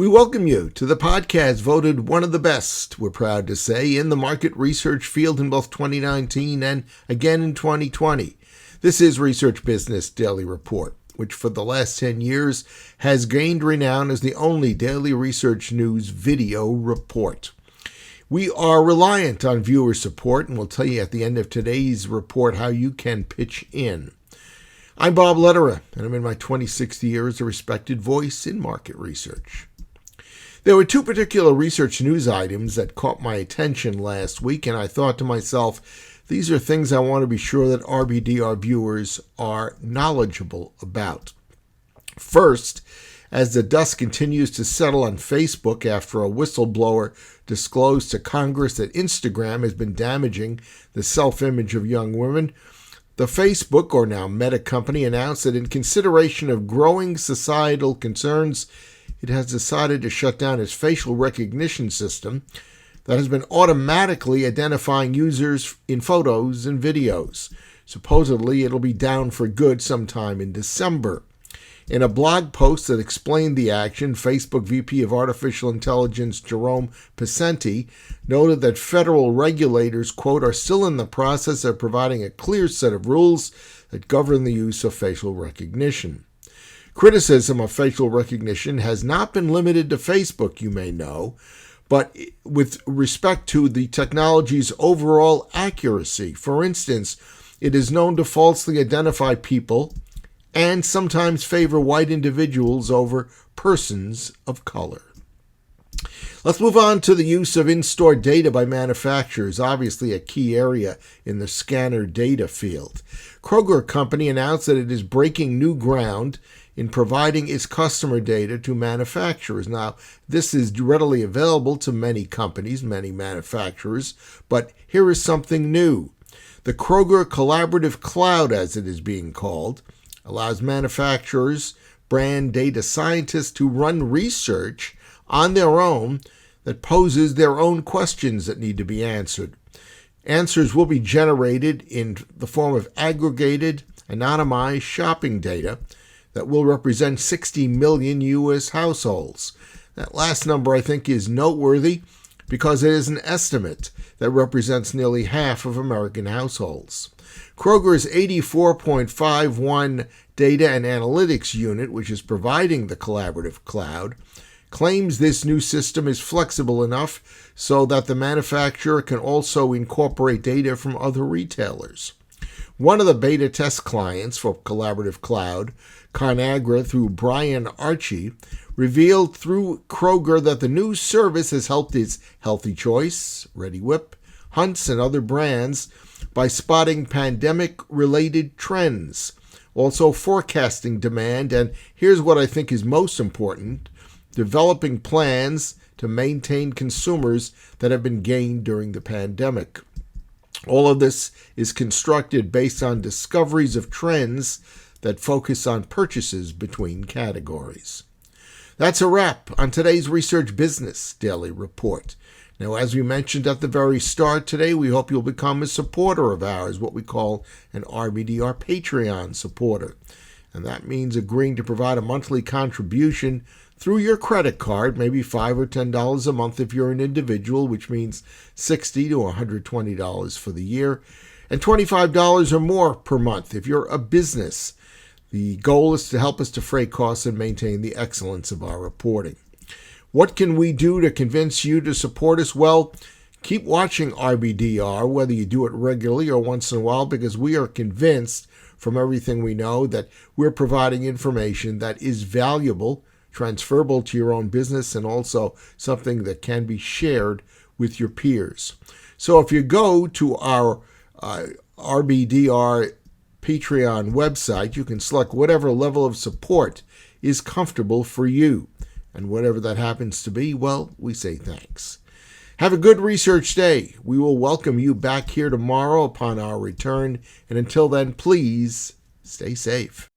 We welcome you to the podcast voted one of the best, we're proud to say, in the market research field in both 2019 and again in 2020. This is Research Business Daily Report, which for the last 10 years has gained renown as the only daily research news video report. We are reliant on viewer support, and we'll tell you at the end of today's report how you can pitch in. I'm Bob Lederer, and I'm in my 26th year as a respected voice in market research. There were two particular research news items that caught my attention last week, and I thought to myself, these are things I want to be sure that RBDR viewers are knowledgeable about. First, as the dust continues to settle on Facebook after a whistleblower disclosed to Congress that Instagram has been damaging the self-image of young women, the Facebook, or now Meta company, announced that in consideration of growing societal concerns, it has decided to shut down its facial recognition system that has been automatically identifying users in photos and videos. Supposedly, it'll be down for good sometime in December. In a blog post that explained the action, Facebook VP of Artificial Intelligence Jerome Pesenti noted that federal regulators, quote, are still in the process of providing a clear set of rules that govern the use of facial recognition. Criticism of facial recognition has not been limited to Facebook, you may know, but with respect to the technology's overall accuracy. For instance, it is known to falsely identify people and sometimes favor white individuals over persons of color. Let's move on to the use of in-store data by manufacturers, obviously a key area in the scanner data field. Kroger company announced that it is breaking new ground in providing its customer data to manufacturers. Now, this is readily available to many companies, many manufacturers, but here is something new. The Kroger Collaborative Cloud, as it is being called, allows manufacturers, brand data scientists to run research on their own that poses their own questions that need to be answered. Answers will be generated in the form of aggregated, anonymized shopping data that will represent 60 million U.S. households. That last number, I think, is noteworthy because it is an estimate that represents nearly half of American households. Kroger's 84.51 Data and Analytics Unit, which is providing the collaborative cloud, claims this new system is flexible enough so that the manufacturer can also incorporate data from other retailers. One of the beta test clients for Collaborative Cloud, ConAgra through Brian Archie, revealed through Kroger that the new service has helped its Healthy Choice, Reddi-wip, Hunt's, and other brands by spotting pandemic-related trends, also forecasting demand, and here's what I think is most important, developing plans to maintain consumers that have been gained during the pandemic. All of this is constructed based on discoveries of trends that focus on purchases between categories. That's a wrap on today's Research Business Daily Report. Now, as we mentioned at the very start today, we hope you'll become a supporter of ours, what we call an RBDR Patreon supporter. And that means agreeing to provide a monthly contribution through your credit card, maybe $5 or $10 a month if you're an individual, which means $60 to $120 for the year, and $25 or more per month if you're a business. The goal is to help us defray costs and maintain the excellence of our reporting. What can we do to convince you to support us? Well, keep watching RBDR, whether you do it regularly or once in a while, because we are convinced from everything we know that we're providing information that is valuable, transferable to your own business, and also something that can be shared with your peers. So if you go to our RBDR Patreon website, you can select whatever level of support is comfortable for you. And whatever that happens to be, well, we say thanks. Have a good research day. We will welcome you back here tomorrow upon our return. And until then, please stay safe.